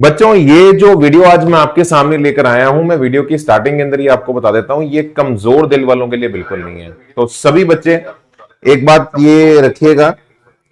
बच्चों, ये जो वीडियो आज मैं आपके सामने लेकर आया हूं, मैं वीडियो की स्टार्टिंग के अंदर ही आपको बता देता हूं, ये कमजोर दिल वालों के लिए बिल्कुल नहीं है। तो सभी बच्चे एक बात ये रखिएगा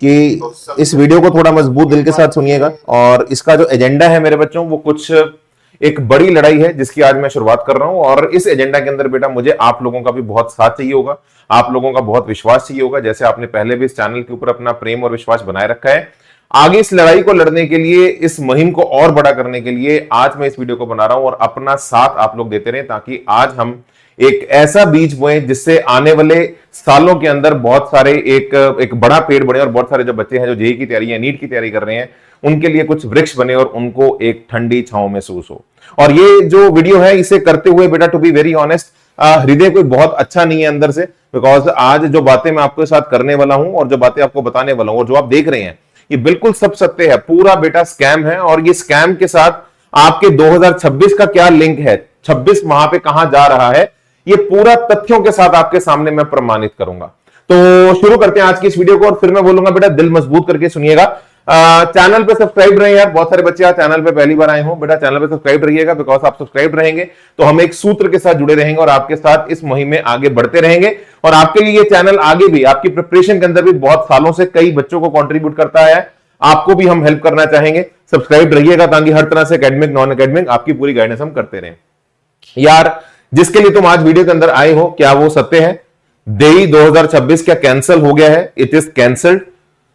कि इस वीडियो को थोड़ा मजबूत दिल के साथ सुनिएगा। और इसका जो एजेंडा है मेरे बच्चों, वो कुछ एक बड़ी लड़ाई है जिसकी आज मैं शुरुआत कर रहा हूं। और इस एजेंडा के अंदर बेटा मुझे आप लोगों का भी बहुत साथ चाहिए होगा, आप लोगों का बहुत विश्वास चाहिए होगा। जैसे आपने पहले भी इस चैनल के ऊपर अपना प्रेम और विश्वास बनाए रखा है, आगे इस लड़ाई को लड़ने के लिए, इस मुहिम को और बड़ा करने के लिए आज मैं इस वीडियो को बना रहा हूं। और अपना साथ आप लोग देते रहें ताकि आज हम एक ऐसा बीज बोएं जिससे आने वाले सालों के अंदर बहुत सारे एक बड़ा पेड़ बने और बहुत सारे जो बच्चे हैं जो जेईई की तैयारी या नीट की तैयारी कर रहे हैं उनके लिए कुछ वृक्ष बने और उनको एक ठंडी छांव महसूस हो। और ये जो वीडियो है इसे करते हुए बेटा, टू बी वेरी ऑनेस्ट, हृदय कोई बहुत अच्छा नहीं है अंदर से। बिकॉज आज जो बातें मैं आपके साथ करने वाला हूं और जो बातें आपको बताने वाला हूं और जो आप देख रहे हैं, ये बिल्कुल सब सत्य है, पूरा बेटा स्कैम है। और ये स्कैम के साथ आपके 2026 का क्या लिंक है, 26 वहां पे कहां जा रहा है, ये पूरा तथ्यों के साथ आपके सामने मैं प्रमाणित करूंगा। तो शुरू करते हैं आज की इस वीडियो को। और फिर मैं बोलूंगा बेटा दिल मजबूत करके सुनिएगा। चैनल पे सब्सक्राइब रहे यार, बहुत सारे बच्चे आज चैनल पे पहली बार आए हो, बेटा चैनल पे सब्सक्राइब रहिएगा। बिकॉज आप सब्सक्राइब रहेंगे तो हम एक सूत्र के साथ जुड़े रहेंगे और आपके साथ इस मुहिम में आगे बढ़ते रहेंगे। और आपके लिए ये चैनल आगे भी आपकी प्रिपरेशन के अंदर भी बहुत सालों से कई बच्चों को कंट्रीब्यूट करता है, आपको भी हम हेल्प करना चाहेंगे। सब्सक्राइब रहिएगा ताकि हर तरह से एकेडमिक नॉन एकेडमिक आपकी पूरी गाइडेंस हम करते रहें। यार जिसके लिए तुम आज वीडियो के अंदर आए हो, क्या वो सत्य है? जेईई 2026 क्या कैंसिल हो गया है? It is cancelled.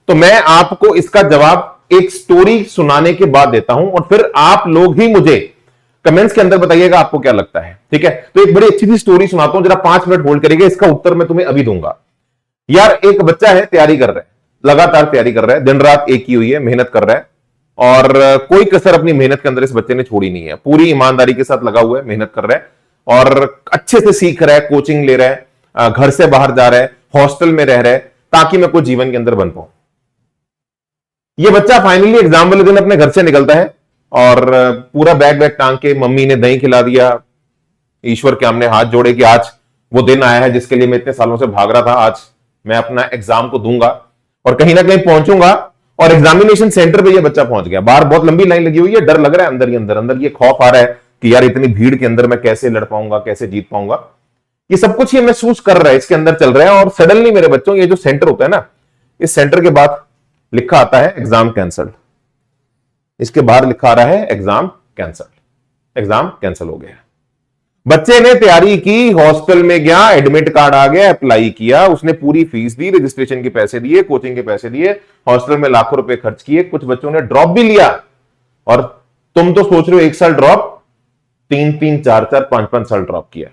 तो मैं आपको इसका जवाब एक स्टोरी सुनाने के बाद देता हूं और फिर आप लोग ही मुझे कमेंट्स के अंदर बताइएगा आपको क्या लगता है। ठीक है, तो एक बड़ी अच्छी सी स्टोरी सुनाता हूं, जरा 5 मिनट होल्ड करिएगा, इसका उत्तर मैं तुम्हें अभी दूंगा। यार एक बच्चा है, तैयारी कर रहा है, लगातार तैयारी कर रहा है, दिन रात एक ही हुई है, मेहनत कर रहा है और कोई कसर अपनी मेहनत के अंदर इस बच्चे ने छोड़ी नहीं है। पूरी ईमानदारी के साथ लगा हुआ है, मेहनत कर रहा है और अच्छे से सीख रहा है, कोचिंग ले रहा है, घर से बाहर जा रहा है, हॉस्टल में रह रहा है ताकि मैं कुछ जीवन के अंदर बन पाऊं। ये बच्चा फाइनली एग्जाम वाले दिन अपने घर से निकलता है और पूरा बैग बैग टांग के, मम्मी ने दही खिला दिया, ईश्वर के हमने हाथ जोड़े कि आज वो दिन आया है जिसके लिए मैं इतने सालों से भाग रहा था, आज मैं अपना एग्जाम को दूंगा और कहीं ना कहीं पहुंचूंगा। और एग्जामिनेशन सेंटर पे ये बच्चा पहुंच गया, बाहर बहुत लंबी लाइन लगी हुई है, डर लग रहा है अंदर ही अंदर ये खौफ आ रहा है कि यार इतनी भीड़ के अंदर मैं कैसे लड़ पाऊंगा, कैसे जीत पाऊंगा। ये सब कुछ ये महसूस कर रहा है, इसके अंदर चल रहा है। और सडनली मेरे बच्चों, ये जो सेंटर होता है ना, इस सेंटर के बाद लिखा आता है एग्जाम कैंसल्ड। इसके बाहर लिखा आ रहा है एग्जाम कैंसल्ड, एग्जाम कैंसिल हो गया। बच्चे ने तैयारी की, हॉस्टल में गया, एडमिट कार्ड आ गया, अप्लाई किया, उसने पूरी फीस दी, रजिस्ट्रेशन के पैसे दिए, कोचिंग के पैसे दिए, हॉस्टल में लाखों रुपए खर्च किए, कुछ बच्चों ने ड्रॉप भी लिया। और तुम तो सोच रहे हो 1 साल ड्रॉप, 3-3, 4-4, 5-5 साल ड्रॉप किया।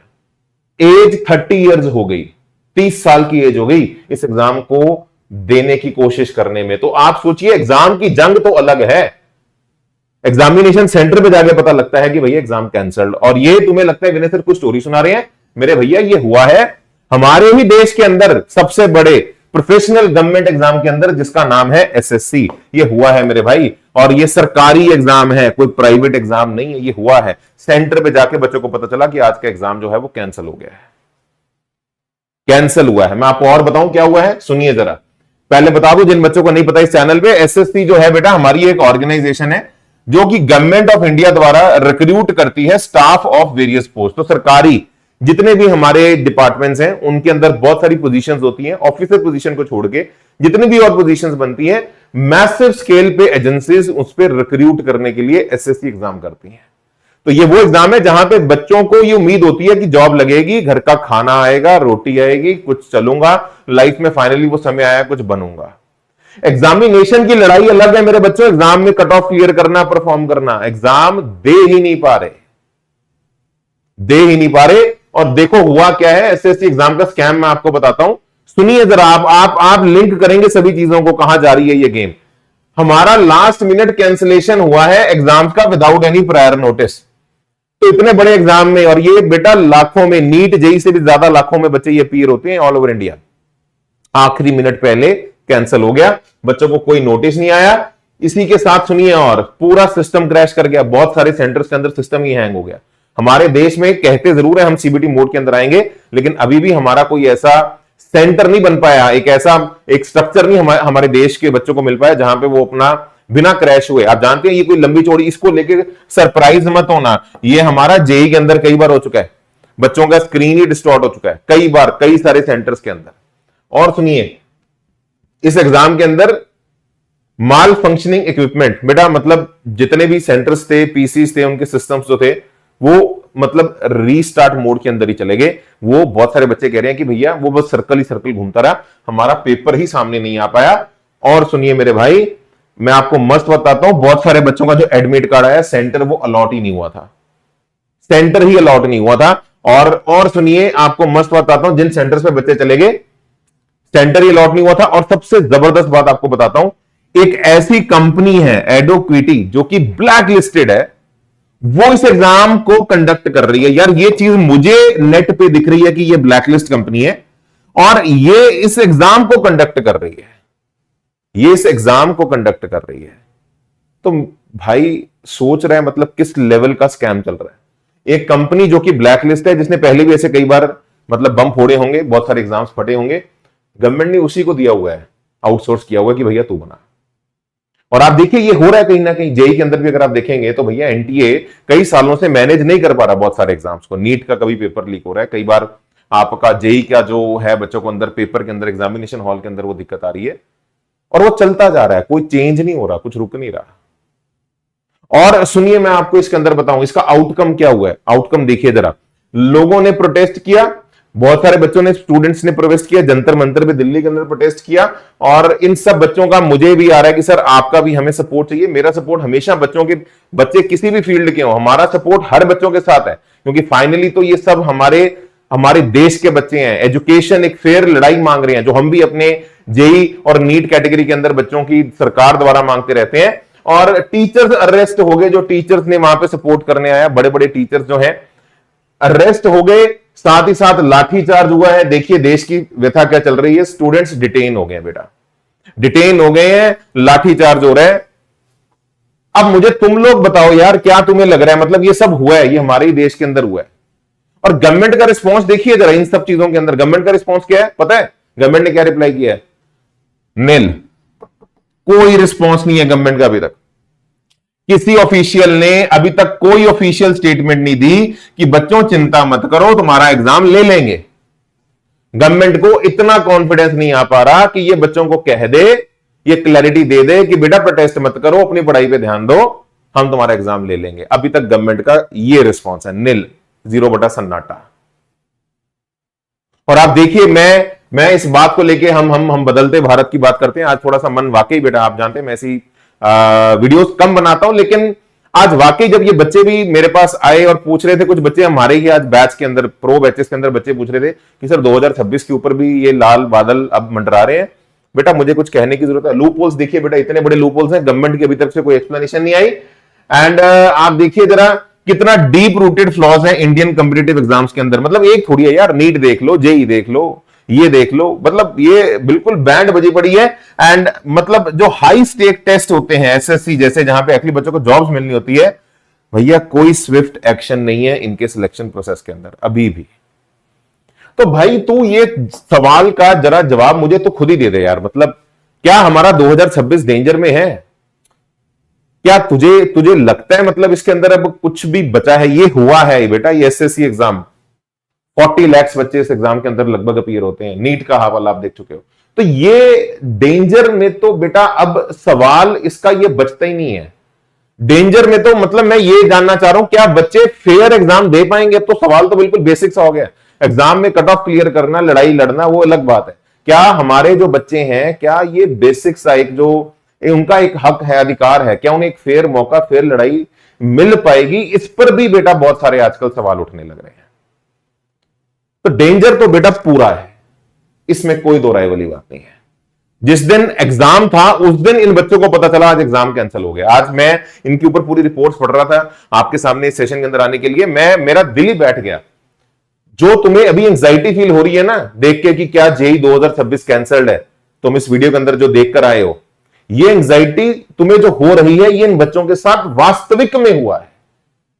एज 30 इयर्स हो गई, 30 साल की एज हो गई इस एग्जाम को देने की कोशिश करने में। तो आप सोचिए, एग्जाम की जंग तो अलग है, एग्जामिनेशन सेंटर पे जाके पता लगता है कि भैया एग्जाम कैंसल्ड। और ये तुम्हें लगता है विनय सर कुछ स्टोरी सुना रहे हैं? मेरे भैया ये हुआ है हमारे ही देश के अंदर सबसे बड़े प्रोफेशनल गवर्नमेंट एग्जाम के अंदर, जिसका नाम है एसएससी। ये हुआ है मेरे भाई, और ये सरकारी एग्जाम है, कोई प्राइवेट एग्जाम नहीं है। ये हुआ है सेंटर पे जाके बच्चों को पता चला कि आज का एग्जाम जो है वो कैंसिल हो गया है, कैंसिल हुआ है। मैं आपको और बताऊं क्या हुआ है, सुनिए जरा। पहले बता दूं जिन बच्चों को नहीं पता इस चैनल पे, एसएससी जो है बेटा हमारी एक ऑर्गेनाइजेशन है जो कि गवर्नमेंट ऑफ इंडिया द्वारा रिक्रूट करती है स्टाफ ऑफ वेरियस पोस्ट। तो सरकारी जितने भी हमारे डिपार्टमेंट्स हैं उनके अंदर बहुत सारी पोजीशंस होती हैं, ऑफिसर पोजीशन को छोड़ के जितनी भी और पोजीशंस बनती हैं, मैसिव स्केल पे एजेंसीज उस पर रिक्रूट करने के लिए एसएससी एग्जाम करती हैं। तो ये वो एग्जाम है जहां पे बच्चों को ये उम्मीद होती है कि जॉब लगेगी, घर का खाना आएगा, रोटी आएगी, कुछ चलूंगा लाइफ में, फाइनली वो समय आया कुछ बनूंगा। एग्जामिनेशन की लड़ाई अलग है मेरे बच्चों, एग्जाम में कट ऑफ क्लियर करना, परफॉर्म करना। एग्जाम दे ही नहीं पा रहे, दे ही नहीं पा रहे। और देखो हुआ क्या है, एसएससी एग्जाम का स्कैम मैं आपको बताता हूं, सुनिए जरा। आप लिंक करेंगे सभी चीजों को, कहां जा रही है ये गेम। हमारा लास्ट मिनट कैंसिलेशन हुआ है एग्जाम का विदाउट एनी प्रायर नोटिस। तो इतने बड़े एग्जाम में, और ये बेटा लाखों में, नीट जेईई से भी ज्यादा लाखों में बच्चे ये अपीयर होते हैं ऑल ओवर इंडिया, आखिरी मिनट पहले कैंसिल हो गया, बच्चों को कोई नोटिस नहीं आया। इसी के साथ सुनिए, और पूरा सिस्टम क्रैश कर गया, बहुत सारे सेंटर्स के अंदर सिस्टम ही हैंग हो गया। हमारे देश में कहते जरूर है हम सीबीटी मोड के अंदर आएंगे, लेकिन अभी भी हमारा कोई ऐसा सेंटर नहीं बन पाया, एक ऐसा एक स्ट्रक्चर नहीं हमारे देश के बच्चों को मिल पाया जहां पे वो अपना बिना क्रैश हुए। आप जानते हैं ये कोई लंबी चौड़ी, इसको लेके सरप्राइज मत होना, ये हमारा जेई के अंदर कई बार हो चुका है, बच्चों का स्क्रीन ही डिस्टॉर्ट हो चुका है कई बार, कई सारे सेंटर्स के अंदर। और सुनिए, इस एग्जाम के अंदर माल फंक्शनिंग इक्विपमेंट, बेटा मतलब जितने भी सेंटर्स थे, पीसीस थे, उनके सिस्टम्स जो थे वो मतलब रीस्टार्ट मोड के अंदर ही चले गए। वो बहुत सारे बच्चे कह रहे हैं कि भैया वो बस सर्कल ही सर्कल घूमता रहा, हमारा पेपर ही सामने नहीं आ पाया। और सुनिए मेरे भाई, मैं आपको मस्त बताता हूं, बहुत सारे बच्चों का जो एडमिट कार्ड आया, सेंटर वो अलॉट ही नहीं हुआ था, सेंटर ही अलॉट नहीं हुआ था। और सुनिए, आपको मस्त बताता हूं, जिन सेंटर्स पे बच्चे चले गए सेंटर ही अलॉट नहीं हुआ था। और सबसे जबरदस्त बात आपको बताता हूं, एक ऐसी कंपनी है एडोक्विटी जो कि ब्लैक लिस्टेड है, वो इस एग्जाम को कंडक्ट कर रही है। यार ये चीज मुझे नेट पे दिख रही है कि ये ब्लैकलिस्ट कंपनी है और ये इस एग्जाम को कंडक्ट कर रही है, ये इस एग्जाम को कंडक्ट कर रही है। तो भाई सोच रहे हैं मतलब किस लेवल का स्कैम चल रहा है। एक कंपनी जो कि ब्लैकलिस्ट है, जिसने पहले भी ऐसे कई बार मतलब बम फोड़े होंगे, बहुत सारे एग्जाम्स फटे होंगे, गवर्नमेंट ने उसी को दिया हुआ है, आउटसोर्स किया हुआ है कि भैया तू बना। और आप देखिए ये हो रहा है कहीं ना कहीं जेई के अंदर भी, अगर आप देखेंगे तो भैया एनटीए कई सालों से मैनेज नहीं कर पा रहा बहुत सारे एग्जाम्स को। नीट का कभी पेपर लीक हो रहा है, कई बार आपका जेई का जो है बच्चों को अंदर पेपर के अंदर, एग्जामिनेशन हॉल के अंदर वो दिक्कत आ रही है, और वो चलता जा रहा है, कोई चेंज नहीं हो रहा, कुछ रुक नहीं रहा। और सुनिए मैं आपको इसके अंदर बताऊं इसका आउटकम क्या हुआ है। आउटकम देखिए जरा, लोगों ने प्रोटेस्ट किया, बहुत सारे बच्चों ने, स्टूडेंट्स ने प्रोटेस्ट किया, जंतर मंतर पे दिल्ली के अंदर प्रोटेस्ट किया। और इन सब बच्चों का मुझे भी आ रहा है कि सर आपका भी हमें सपोर्ट चाहिए। मेरा सपोर्ट हमेशा बच्चों के, बच्चे किसी भी फील्ड के हो, हमारा सपोर्ट हर बच्चों के साथ है, क्योंकि फाइनली तो ये सब हमारे देश के बच्चे हैं। एजुकेशन एक फेयर लड़ाई मांग रहे हैं, जो हम भी अपने जेई और नीट कैटेगरी के अंदर बच्चों की सरकार द्वारा मांगते रहते हैं। और टीचर्स अरेस्ट हो गए, जो टीचर्स ने वहां पे सपोर्ट करने आया, बड़े बड़े टीचर्स जो हैं अरेस्ट हो गए, साथ ही साथ लाठीचार्ज हुआ है। देखिए देश की व्यथा क्या चल रही है, स्टूडेंट्स डिटेन हो गए, बेटा डिटेन हो गए हैं, लाठीचार्ज हो रहा है। अब मुझे तुम लोग बताओ यार, क्या तुम्हें लग रहा है मतलब ये सब हुआ है, ये हमारे ही देश के अंदर हुआ है। और गवर्नमेंट का रिस्पॉन्स देखिए जरा इन सब चीजों के अंदर, गवर्नमेंट का रिस्पॉन्स क्या है पता है? गवर्नमेंट ने क्या रिप्लाई किया है? नील, कोई रिस्पॉन्स नहीं है गवर्नमेंट का अभी तक। किसी ऑफिशियल ने अभी तक कोई ऑफिशियल स्टेटमेंट नहीं दी कि बच्चों चिंता मत करो तुम्हारा एग्जाम ले लेंगे। गवर्नमेंट को इतना कॉन्फिडेंस नहीं आ पा रहा कि ये बच्चों को कह दे, ये क्लैरिटी दे दे कि बेटा प्रोटेस्ट मत करो, अपनी पढ़ाई पे ध्यान दो, हम तुम्हारा एग्जाम ले लेंगे। अभी तक गवर्नमेंट का ये रिस्पॉन्स है, नील, 0 बटा सन्नाटा। और आप देखिए मैं इस बात को लेके हम बदलते भारत की बात करते हैं। आज थोड़ा सा मन वाकई बेटा, आप जानते हैं मैं ऐसी वीडियोस कम बनाता हूं, लेकिन आज वाकई जब ये बच्चे भी मेरे पास आए और पूछ रहे थे, कुछ बच्चे हमारे ही आज बैच के अंदर, प्रो बैचेस के अंदर बच्चे पूछ रहे थे कि सर 2026 के ऊपर भी ये लाल बादल अब मंडरा रहे हैं। बेटा मुझे कुछ कहने की जरूरत है। लूप होल्स देखिए बेटा, इतने बड़े लूप होल्स हैं, गवर्नमेंट की अभी तक से कोई एक्सप्लेनेशन नहीं आई। एंड आप देखिए जरा कितना डीप रूटेड फ्लॉज है इंडियन कॉम्पिटिटिव एग्जाम्स के अंदर। मतलब एक थोड़ी है यार, नीट देख लो, जेई देख लो, ये देख लो, मतलब ये बिल्कुल बैंड बजी पड़ी है। एंड मतलब जो हाई स्टेक टेस्ट होते हैं एसएससी जैसे, जहां पे एक्चुअली बच्चों को जॉब्स मिलनी होती है, भैया कोई स्विफ्ट एक्शन नहीं है इनके सिलेक्शन प्रोसेस के अंदर अभी भी। तो भाई तू ये सवाल का जरा जवाब मुझे तो खुद ही दे दे यार। मतलब क्या हमारा 2026 डेंजर में है? क्या तुझे लगता है मतलब इसके अंदर अब कुछ भी बचा है? ये हुआ है बेटा, ये एसएससी एग्जाम 40 लाख बच्चे इस एग्जाम के अंदर लगभग अपीयर होते हैं। नीट का हाल आप देख चुके हो। तो ये डेंजर में तो बेटा अब सवाल इसका ये बचता ही नहीं है। डेंजर में तो मतलब मैं ये जानना चाह रहा हूं, क्या बच्चे फेयर एग्जाम दे पाएंगे? अब तो सवाल तो बिल्कुल बेसिक सा हो गया। एग्जाम में कट ऑफ क्लियर करना, लड़ाई लड़ना, वो अलग बात है। क्या हमारे जो बच्चे हैं, क्या ये बेसिक सा एक जो उनका एक हक है, अधिकार है, क्या उन्हें एक फेयर मौका, फेयर लड़ाई मिल पाएगी? इस पर भी बेटा बहुत सारे आजकल सवाल उठने लग रहे हैं। तो डेंजर तो बेटा पूरा है, इसमें कोई दो राय वाली बात नहीं है। जिस दिन एग्जाम था उस दिन इन बच्चों को पता चला आज एग्जाम कैंसिल हो गया। आज मैं इनके ऊपर पूरी रिपोर्ट्स पढ़ रहा था आपके सामने इस सेशन के अंदर आने के लिए, मेरा दिल ही बैठ गया। जो तुम्हें अभी एंजाइटी फील हो रही है ना देख के कि क्या जेई 2026 कैंसल्ड है, तुम इस वीडियो के अंदर जो देख कर आए हो, ये एंजाइटी तुम्हें जो हो रही है, ये इन बच्चों के साथ वास्तविक में हुआ है।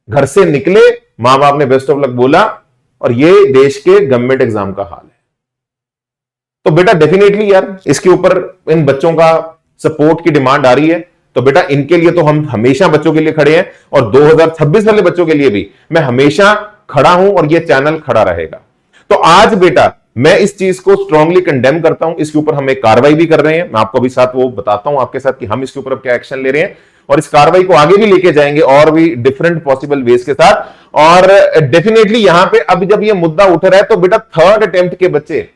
घर से निकले, मां बाप ने बेस्ट ऑफ लक बोला, और ये देश के गवर्नमेंट एग्जाम का हाल है। तो बेटा डेफिनेटली यार इसके ऊपर इन बच्चों का सपोर्ट की डिमांड आ रही है। तो बेटा इनके लिए तो हम हमेशा बच्चों के लिए खड़े हैं, और 2026 वाले बच्चों के लिए भी मैं हमेशा खड़ा हूं, और ये चैनल खड़ा रहेगा। तो आज बेटा मैं इस चीज को स्ट्रांगली कंडेम करता हूं, इसके ऊपर हम एक कार्रवाई भी कर रहे हैं। मैं आपको भी साथ वो बताता हूं आपके साथ कि हम इसके ऊपर अब क्या एक्शन ले रहे हैं, और इस कार्रवाई को आगे भी लेके जाएंगे और भी डिफरेंट पॉसिबल वेज के साथ। और डेफिनेटली यहां पे अब जब ये मुद्दा उठ रहा है तो बेटा थर्ड अटेम्प्ट के बच्चे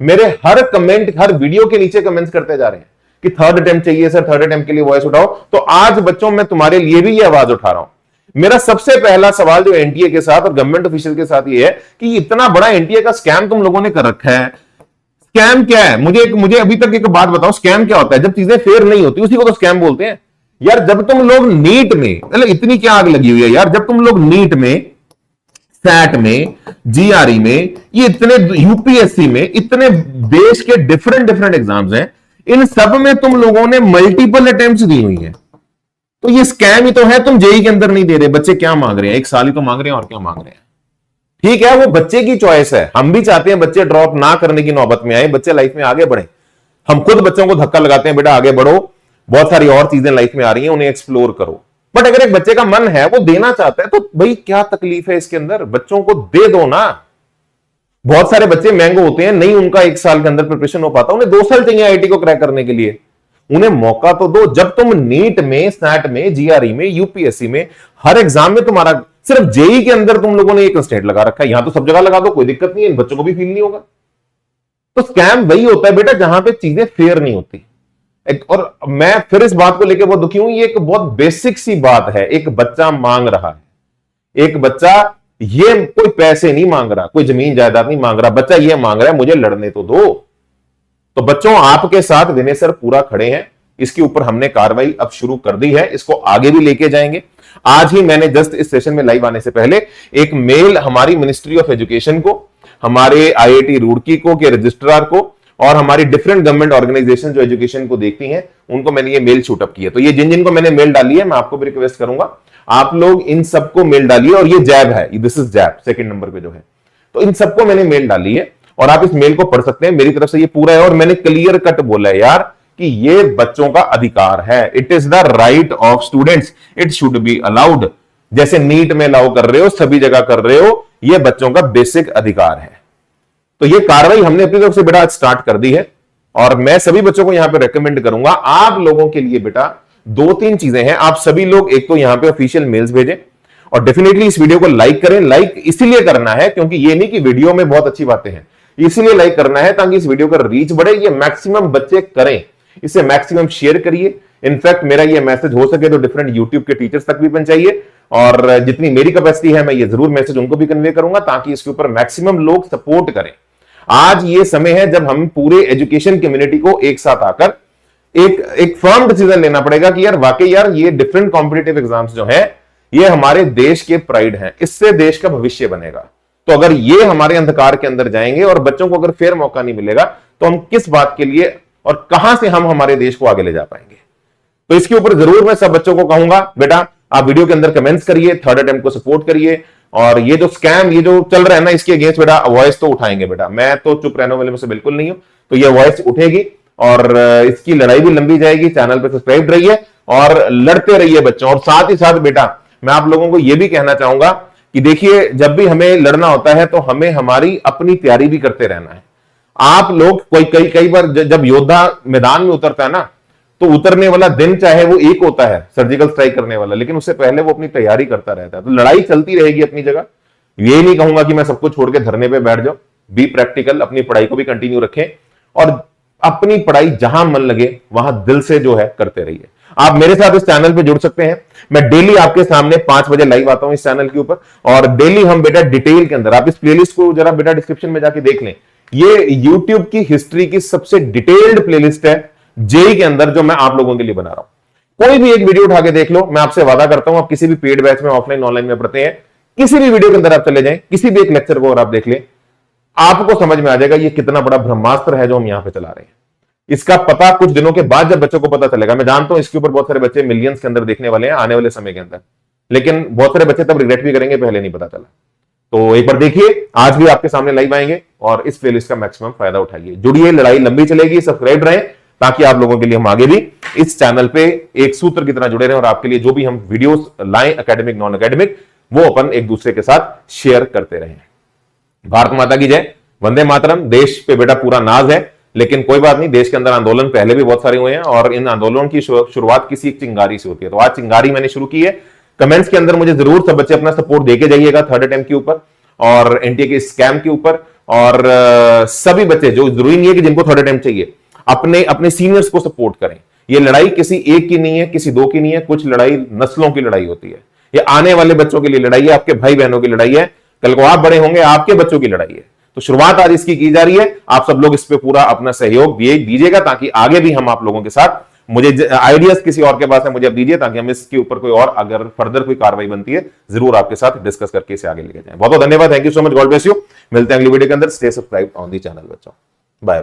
मेरे हर कमेंट, हर वीडियो के नीचे कमेंट्स करते जा रहे हैं कि थर्ड अटेम्प्ट चाहिए सर, थर्ड अटेम्प्ट के लिए वॉइस उठाओ। तो आज बच्चों मैं तुम्हारे लिए भी ये आवाज उठा रहा हूं। मेरा सबसे पहला सवाल जो एनटीए के साथ और गवर्नमेंट ऑफिशियल के साथ ये है कि इतना बड़ा एनटीए का स्कैम तुम लोगों ने कर रखा है। स्कैम क्या है? मुझे अभी तक एक बात बताओ, स्कैम क्या होता है? जब चीजें फेयर नहीं होती उसी को तो स्कैम बोलते हैं यार। जब तुम लोग नीट में, मतलब इतनी क्या आग लगी हुई है यार, जब तुम लोग नीट में, सैट में, जीआरई में, ये इतने यूपीएससी में, इतने देश के डिफरेंट एग्जाम्स हैं, इन सब में तुम लोगों ने मल्टीपल अटेम्प्ट्स दी हुई हैं। तो ये स्कैम ही तो है। तुम जेई के अंदर नहीं दे रहे, बच्चे क्या मांग रहे हैं? 1 साल ही तो मांग रहे हैं, और क्या मांग रहे हैं? ठीक है, वो बच्चे की चॉइस है। हम भी चाहते हैं बच्चे ड्रॉप ना करने की नौबत में आए, बच्चे लाइफ में आगे बढ़े। हम खुद बच्चों को धक्का लगाते हैं, बेटा आगे बढ़ो, बहुत सारी और चीजें लाइफ में आ रही हैं, उन्हें एक्सप्लोर करो। बट अगर एक बच्चे का मन है, वो देना चाहता है, तो भाई क्या तकलीफ है इसके अंदर? बच्चों को दे दो ना। बहुत सारे बच्चे मैंगो होते हैं, नहीं उनका 1 साल के अंदर प्रिपरेशन हो पाता, उन्हें 2 साल चाहिए आईआईटी को क्रैक करने के लिए। उन्हें मौका तो दो। जब तुम नीट में, सैट में, जीआरई में, यूपीएससी में, हर एग्जाम में तुम्हारा, सिर्फ जेई के अंदर तुम लोगों ने एक कंस्ट्रेंट लगा रखा है, यहां तो सब जगह लगा दो, कोई दिक्कत नहीं है, इन बच्चों को भी फील नहीं होगा। तो स्कैम वही होता है बेटा जहां पे चीजें फेयर नहीं होती। और मैं फिर इस बात को लेकर बहुत दुखी हूं। ये एक बहुत बेसिक सी बात है। एक बच्चा मांग रहा है, एक बच्चा, ये कोई पैसे नहीं मांग रहा, कोई जमीन जायदाद नहीं मांग रहा, बच्चा ये मांग रहा है मुझे लड़ने तो दो। तो बच्चों आपके साथ विनय सर पूरा खड़े हैं। इसके ऊपर हमने कार्रवाई अब शुरू कर दी है, इसको आगे भी लेके जाएंगे। आज ही मैंने जस्ट इस सेशन में लाइव आने से पहले एक मेल हमारी मिनिस्ट्री ऑफ एजुकेशन को, हमारे आईआईटी रुड़की को के रजिस्ट्रार को, और हमारी डिफरेंट गवर्नमेंट ऑर्गेनाइजेशन जो एजुकेशन को देखती हैं, उनको मैंने ये मेल शूटअप किया। तो ये जिन को मैंने मेल डाली है, मैं आपको भी रिक्वेस्ट करूंगा आप लोग इन सबको मेल डालिए। और ये जैब है, दिस इज जैब, सेकंड नंबर पे जो है, तो इन सबको मैंने मेल डाली है और आप इस मेल को पढ़ सकते हैं। मेरी तरफ से ये पूरा है और मैंने क्लियर कट बोला है यार कि ये बच्चों का अधिकार है। It is the right of students, it should be allowed. जैसे नीट में अलाउ कर रहे हो, सभी जगह कर रहे हो, ये बच्चों का बेसिक अधिकार है। तो ये कार्रवाई हमने अपनी तरफ से बेटा स्टार्ट कर दी है और मैं सभी बच्चों को यहां पे रेकमेंड करूंगा। आप लोगों के लिए बेटा 2-3 चीजें हैं। आप सभी लोग एक तो यहां पे ऑफिशियल मेल्स भेजें और डेफिनेटली इस वीडियो को लाइक करें। लाइक इसीलिए करना है क्योंकि ये नहीं कि वीडियो में बहुत अच्छी बातें हैं, इसलिए लाइक करना है ताकि इस वीडियो का रीच बढ़े, ये मैक्सिमम बच्चे करें, इसे मैक्सिमम शेयर करिए। इनफैक्ट मेरा ये मैसेज हो सके तो डिफरेंट यूट्यूब के टीचर्स तक भी पहुंचाइए और जितनी मेरी कैपेसिटी है मैं ये जरूर मैसेज उनको भी कन्वे करूंगा ताकि इसके ऊपर मैक्सिमम लोग सपोर्ट करें। आज ये समय है जब हम पूरे एजुकेशन कम्युनिटी को एक साथ आकर एक फर्म डिसीजन लेना पड़ेगा कि यार वाकई यार ये डिफरेंट कॉम्पिटिटिव एग्जाम्स जो है ये हमारे देश के प्राइड हैं, इससे देश का भविष्य बनेगा। तो अगर ये हमारे अंधकार के अंदर जाएंगे और बच्चों को अगर फेयर मौका नहीं मिलेगा तो हम किस बात के लिए और कहां से हम हमारे देश को आगे ले जा पाएंगे। तो इसके ऊपर जरूर मैं सब बच्चों को कहूंगा बेटा आप वीडियो के अंदर कमेंट्स करिए, थर्ड अटेम्प्ट को सपोर्ट करिए और ये जो स्कैम ये जो चल रहा है ना इसके अगेंस्ट बेटा वॉइस तो उठाएंगे। बेटा मैं तो चुप रहने वाले में से बिल्कुल नहीं हूं, तो ये वॉइस उठेगी और इसकी लड़ाई भी लंबी जाएगी। चैनल पे सब्सक्राइब रहिए और लड़ते रहिए बच्चों। और साथ ही साथ बेटा मैं आप लोगों को यह भी कहना चाहूंगा कि देखिए जब भी हमें लड़ना होता है तो हमें हमारी अपनी तैयारी भी करते रहना है। आप लोग कई बार जब योद्धा मैदान में उतरता है ना तो उतरने वाला दिन चाहे वो एक होता है सर्जिकल स्ट्राइक करने वाला, लेकिन उससे पहले वो अपनी तैयारी करता रहता है। तो लड़ाई चलती रहेगी अपनी जगह। ये नहीं कहूंगा कि मैं सबको छोड़ के धरने पे बैठ जाऊं, बी प्रैक्टिकल, अपनी पढ़ाई को भी कंटिन्यू रखें और अपनी पढ़ाई जहां मन लगे वहां दिल से जो है करते रहिए। आप मेरे साथ इस चैनल पे जुड़ सकते हैं। मैं डेली आपके सामने 5 बजे लाइव आता हूं इस चैनल के ऊपर और डेली हम बेटा डिटेल के अंदर, आप इस प्लेलिस्ट को जरा बेटा डिस्क्रिप्शन में जाके देख लें, ये यूट्यूब की हिस्ट्री की सबसे डिटेल्ड प्लेलिस्ट है जेई के अंदर जो मैं आप लोगों के लिए बना रहा हूं। कोई भी एक वीडियो उठा के देख लो, मैं आपसे वादा करता हूं आप किसी भी पेड बैच में ऑफलाइन ऑनलाइन में पढ़ते हैं, किसी भी वीडियो के अंदर आप चले जाएं, किसी भी एक लेक्चर को और आप देख लें, आपको समझ में आ जाएगा ये कितना बड़ा ब्रह्मास्त्र है जो हम यहां पे चला रहे हैं। इसका पता कुछ दिनों के बाद जब बच्चों को पता चलेगा, मैं जानता हूं इसके ऊपर बहुत सारे बच्चे मिलियंस के अंदर देखने वाले हैं आने वाले समय के अंदर, लेकिन बहुत सारे बच्चे तब रिग्रेट भी करेंगे पहले नहीं पता चला। तो एक बार देखिए, आज भी आपके सामने लाइव आएंगे और इस प्लेलिस्ट का मैक्सिमम फायदा उठाइए। जुड़िए, लड़ाई लंबी चलेगी, सब्सक्राइब रहें, ताकि आप लोगों के लिए हम आगे भी इस चैनल पे एक सूत्र की तरह जुड़े रहें और आपके लिए जो भी हम वीडियोस लाएं एकेडमिक नॉन एकेडमिक वो अपन एक दूसरे के साथ शेयर करते रहें। भारत माता की जय, वंदे मातरम। देश पे बेटा पूरा नाज है, लेकिन कोई बात नहीं, देश के अंदर आंदोलन पहले भी बहुत सारे हुए हैं और इन आंदोलन की शुरुआत किसी एक चिंगारी से होती है। तो आज चिंगारी मैंने शुरू की है। कमेंट्स के अंदर मुझे जरूर सब बच्चे अपना सपोर्ट देके जाइएगा थर्ड अटेम्प्ट के ऊपर और एनटीए के स्कैम के ऊपर। और सभी बच्चे, जो जरूरी नहीं है कि जिनको थर्ड अटेम्प्ट चाहिए, अपने अपने सीनियर्स को सपोर्ट करें। ये लड़ाई किसी एक की नहीं है, किसी दो की नहीं है, कुछ लड़ाई नस्लों की लड़ाई होती है। ये आने वाले बच्चों के लिए लड़ाई है, आपके भाई बहनों की लड़ाई है, कल को आप बड़े होंगे आपके बच्चों की लड़ाई है। तो शुरुआत आज इसकी की जा रही है। आप सब लोग इस पे पूरा अपना सहयोग दीजिएगा ताकि आगे भी हम आप लोगों के साथ, मुझे आइडियाज किसी और के पास है मुझे अब दीजिए ताकि हम इसके ऊपर कोई और अगर फर्दर कोई कार्रवाई बनती है जरूर आपके साथ डिस्कस करके इसे आगे लेके जाएं। बहुत बहुत धन्यवाद, thank you so much, God bless you. मिलते हैं अगली वीडियो के अंदर। Stay subscribe on the channel बच्चों, बाय।